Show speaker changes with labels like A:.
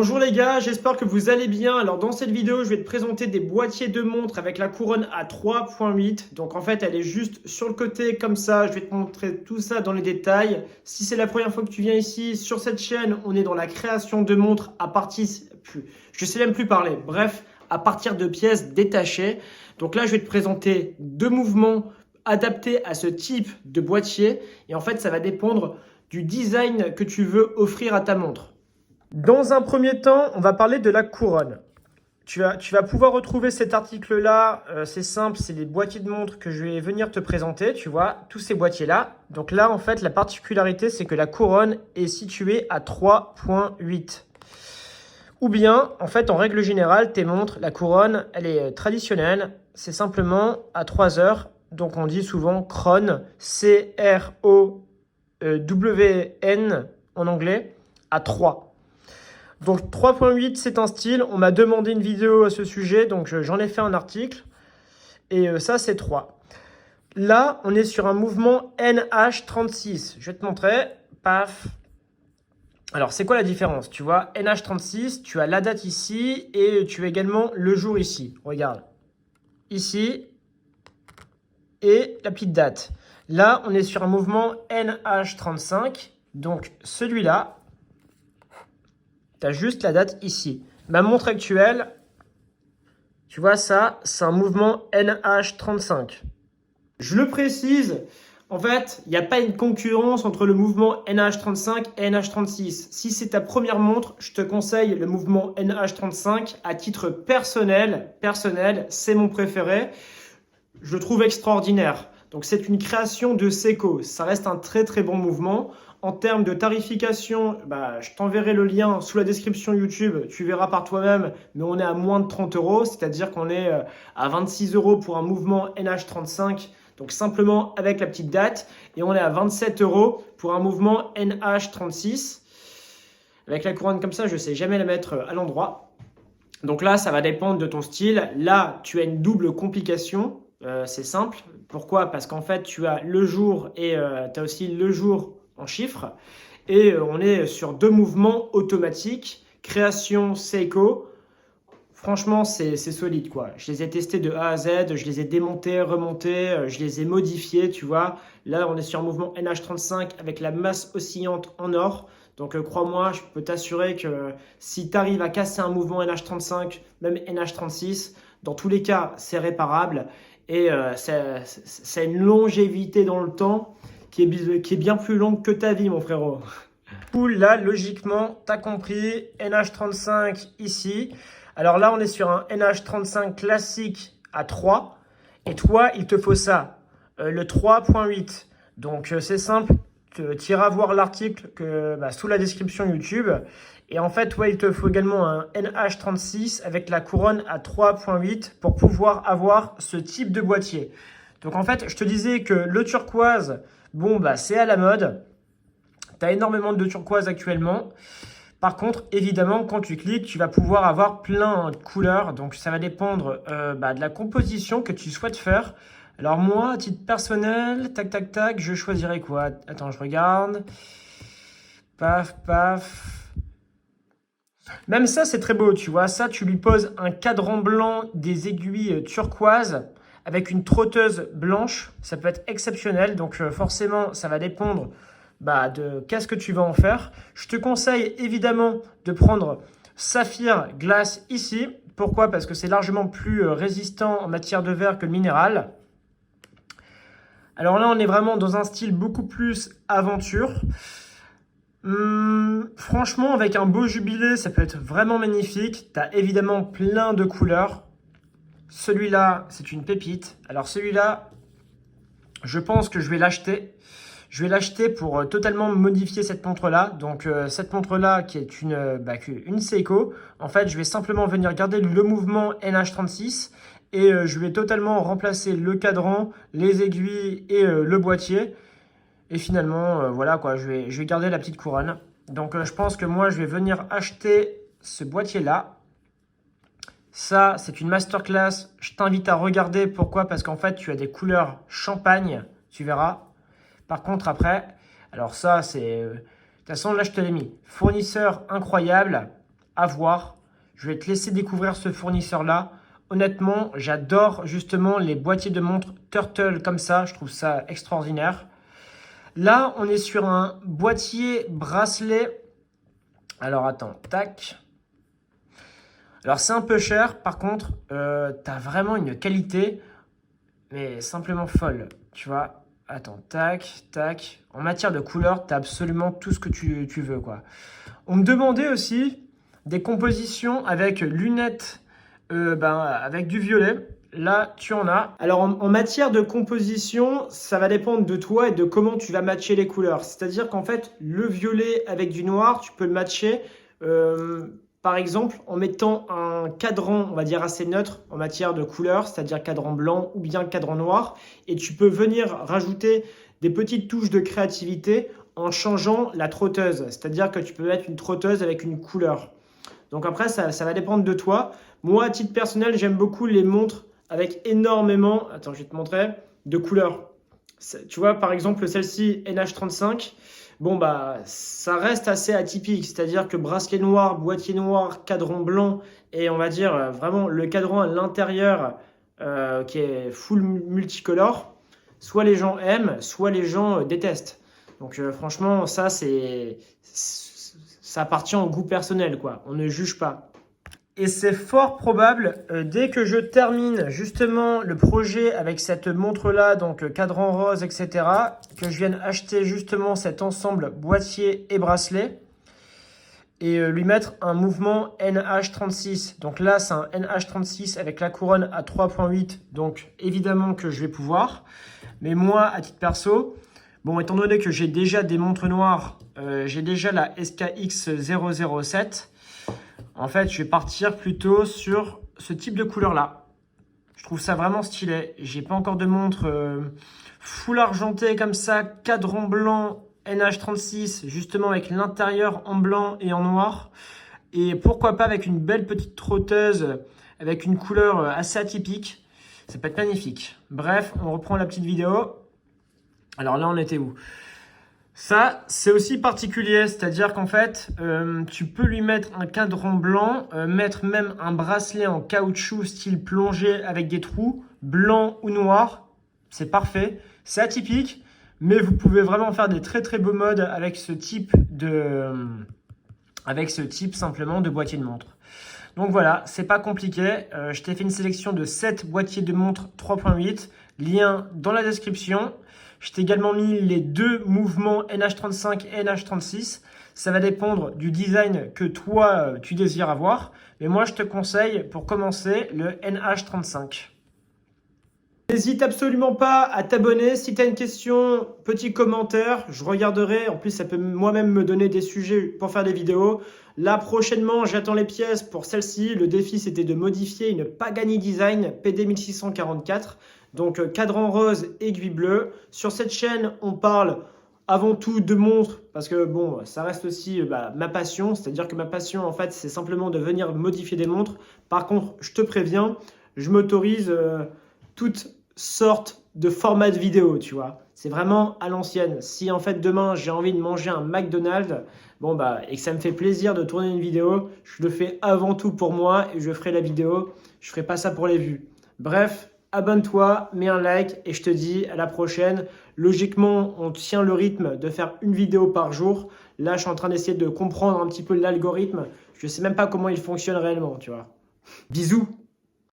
A: Bonjour les gars, j'espère que vous allez bien. Alors dans cette vidéo, je vais te présenter des boîtiers de montres avec la couronne à 3.8. Donc en fait, elle est juste sur le côté comme ça. Je vais te montrer tout ça dans les détails. Si c'est la première fois que tu viens ici sur cette chaîne, on est dans la création de montres à partir, je sais même plus parler. Bref, à partir de pièces détachées. Donc là, je vais te présenter deux mouvements adaptés à ce type de boîtier. Et en fait, ça va dépendre du design que tu veux offrir à ta montre. Dans un premier temps, on va parler de la couronne. Tu vas pouvoir retrouver cet article-là. C'est simple, c'est les boîtiers de montres que je vais venir te présenter. Tu vois, tous ces boîtiers-là. Donc là, en fait, la particularité, c'est que la couronne est située à 3.8. Ou bien, en fait, en règle générale, tes montres, la couronne, elle est traditionnelle. C'est simplement à 3 heures. Donc on dit souvent Chron, C-R-O-W-N en anglais, à 3. Donc 3.8, c'est un style. On m'a demandé une vidéo à ce sujet, donc j'en ai fait un article. Et ça, c'est 3. Là, on est sur un mouvement NH36. Je vais te montrer. Paf. Alors, c'est quoi la différence? Tu vois, NH36, tu as la date ici et tu as également le jour ici. Regarde. Ici et la petite date. Là, on est sur un mouvement NH35. Donc, celui-là, tu as juste la date ici. Ma montre actuelle, tu vois ça, c'est un mouvement NH35. Je le précise, en fait, il n'y a pas une concurrence entre le mouvement NH35 et NH36. Si c'est ta première montre, je te conseille le mouvement NH35 à titre personnel. C'est mon préféré. Je le trouve extraordinaire. Donc c'est une création de Seiko. Ça reste un très très bon mouvement. En termes de tarification, je t'enverrai le lien sous la description YouTube. Tu verras par toi-même, mais on est à moins de 30 euros. C'est-à-dire qu'on est à 26 euros pour un mouvement NH35. Donc simplement avec la petite date. Et on est à 27 euros pour un mouvement NH36. Avec la couronne comme ça, je ne sais jamais la mettre à l'endroit. Donc là, ça va dépendre de ton style. Là, tu as une double complication. C'est simple. Pourquoi? Parce qu'en fait, tu as le jour et tu as aussi le jour en chiffres. Et on est sur deux mouvements automatiques. Création Seiko. Franchement, c'est solide, quoi. Je les ai testés de A à Z. Je les ai démontés, remontés. Je les ai modifiés, tu vois. Là, on est sur un mouvement NH35 avec la masse oscillante en or. Donc, crois-moi, je peux t'assurer que si tu arrives à casser un mouvement NH35, même NH36, dans tous les cas, c'est réparable. Et ça a une longévité dans le temps qui est bien plus longue que ta vie, mon frérot. Cool, là, logiquement, tu as compris, NH35 ici. Alors là, on est sur un NH35 classique à 3. Et toi, il te faut ça, le 3.8. Donc, c'est simple, tu iras voir l'article sous la description YouTube. Et en fait, il te faut également un NH36 avec la couronne à 3.8 pour pouvoir avoir ce type de boîtier. Donc en fait, je te disais que le turquoise, c'est à la mode. Tu as énormément de turquoise actuellement. Par contre, évidemment, quand tu cliques, tu vas pouvoir avoir plein de couleurs. Donc ça va dépendre de la composition que tu souhaites faire. Alors moi, à titre personnel, tac, tac, tac, je choisirais quoi? Attends, je regarde. Paf, paf. Même ça, c'est très beau, tu vois. Ça, tu lui poses un cadran blanc, des aiguilles turquoises avec une trotteuse blanche. Ça peut être exceptionnel. Donc, forcément, ça va dépendre de qu'est-ce que tu vas en faire. Je te conseille évidemment de prendre saphir glace ici. Pourquoi? Parce que c'est largement plus résistant en matière de verre que le minéral. Alors là, on est vraiment dans un style beaucoup plus aventure. Franchement, avec un beau jubilé, ça peut être vraiment magnifique. Tu as évidemment plein de couleurs. Celui-là, c'est une pépite. Alors celui-là, je pense que je vais l'acheter. Je vais l'acheter pour totalement modifier cette montre-là. Donc cette montre-là qui est une Seiko. En fait, je vais simplement venir garder le mouvement NH36 et je vais totalement remplacer le cadran, les aiguilles et le boîtier. Et finalement, voilà quoi, je vais garder la petite couronne. Donc je pense que moi, je vais venir acheter ce boîtier-là. Ça, c'est une masterclass. Je t'invite à regarder. Pourquoi? Parce qu'en fait, tu as des couleurs champagne, tu verras. Par contre, après, alors ça, c'est... de toute façon, là, je te l'ai mis. Fournisseur incroyable. à voir. Je vais te laisser découvrir ce fournisseur-là. Honnêtement, j'adore justement les boîtiers de montres Turtle comme ça. Je trouve ça extraordinaire. Là, on est sur un boîtier bracelet. Alors, attends, tac. Alors, c'est un peu cher. Par contre, tu as vraiment une qualité, mais simplement folle. Tu vois, attends, tac, tac. En matière de couleur, tu as absolument tout ce que tu veux, quoi. On me demandait aussi des compositions avec lunettes, avec du violet. Là, tu en as. Alors, en matière de composition, ça va dépendre de toi et de comment tu vas matcher les couleurs. C'est-à-dire qu'en fait, le violet avec du noir, tu peux le matcher, par exemple, en mettant un cadran, on va dire, assez neutre en matière de couleurs, c'est-à-dire cadran blanc ou bien cadran noir. Et tu peux venir rajouter des petites touches de créativité en changeant la trotteuse. C'est-à-dire que tu peux mettre une trotteuse avec une couleur. Donc après, ça va dépendre de toi. Moi, à titre personnel, j'aime beaucoup les montres avec énormément, attends, je vais te montrer, de couleurs. Tu vois, par exemple, celle-ci, NH35, bon, bah, ça reste assez atypique. C'est-à-dire que bracelet noir, boîtier noir, cadran blanc, et on va dire vraiment le cadran à l'intérieur qui est full multicolore, soit les gens aiment, soit les gens détestent. Donc franchement, ça appartient au goût personnel, quoi. On ne juge pas. Et c'est fort probable, dès que je termine justement le projet avec cette montre-là, donc cadran rose, etc., que je vienne acheter justement cet ensemble boîtier et bracelet et lui mettre un mouvement NH36. Donc là, c'est un NH36 avec la couronne à 3.8, donc évidemment que je vais pouvoir. Mais moi, à titre perso, bon, étant donné que j'ai déjà des montres noires, j'ai déjà la SKX 007. En fait, je vais partir plutôt sur ce type de couleur-là. Je trouve ça vraiment stylé. J'ai pas encore de montre full argenté comme ça, cadran blanc NH36, justement avec l'intérieur en blanc et en noir. Et pourquoi pas avec une belle petite trotteuse, avec une couleur assez atypique. Ça peut être magnifique. Bref, on reprend la petite vidéo. Alors là, on était où ? Ça, c'est aussi particulier, c'est-à-dire qu'en fait, tu peux lui mettre un cadran blanc, mettre même un bracelet en caoutchouc style plongé avec des trous, blanc ou noir. C'est parfait, c'est atypique, mais vous pouvez vraiment faire des très très beaux modes avec ce type simplement de boîtier de montre. Donc voilà, c'est pas compliqué. Je t'ai fait une sélection de 7 boîtiers de montre 3.8, lien dans la description. Je t'ai également mis les 2 mouvements NH35 et NH36. Ça va dépendre du design que toi, tu désires avoir. Mais moi, je te conseille, pour commencer, le NH35. N'hésite absolument pas à t'abonner. Si tu as une question, petit commentaire, je regarderai. En plus, ça peut moi-même me donner des sujets pour faire des vidéos. Là, prochainement, j'attends les pièces pour celle-ci. Le défi, c'était de modifier une Pagani Design PD 1644. Donc, cadran rose, aiguille bleue. Sur cette chaîne, on parle avant tout de montres parce que bon, ça reste aussi ma passion. C'est-à-dire que ma passion, en fait, c'est simplement de venir modifier des montres. Par contre, je te préviens, je m'autorise toutes sortes de formats de vidéo, tu vois. C'est vraiment à l'ancienne. Si en fait demain j'ai envie de manger un McDonald's, et que ça me fait plaisir de tourner une vidéo, je le fais avant tout pour moi et je ferai la vidéo. Je ferai pas ça pour les vues. Bref, abonne-toi, mets un like et je te dis à la prochaine. Logiquement, on tient le rythme de faire une vidéo par jour. Là, je suis en train d'essayer de comprendre un petit peu l'algorithme. Je sais même pas comment il fonctionne réellement, tu vois. Bisous.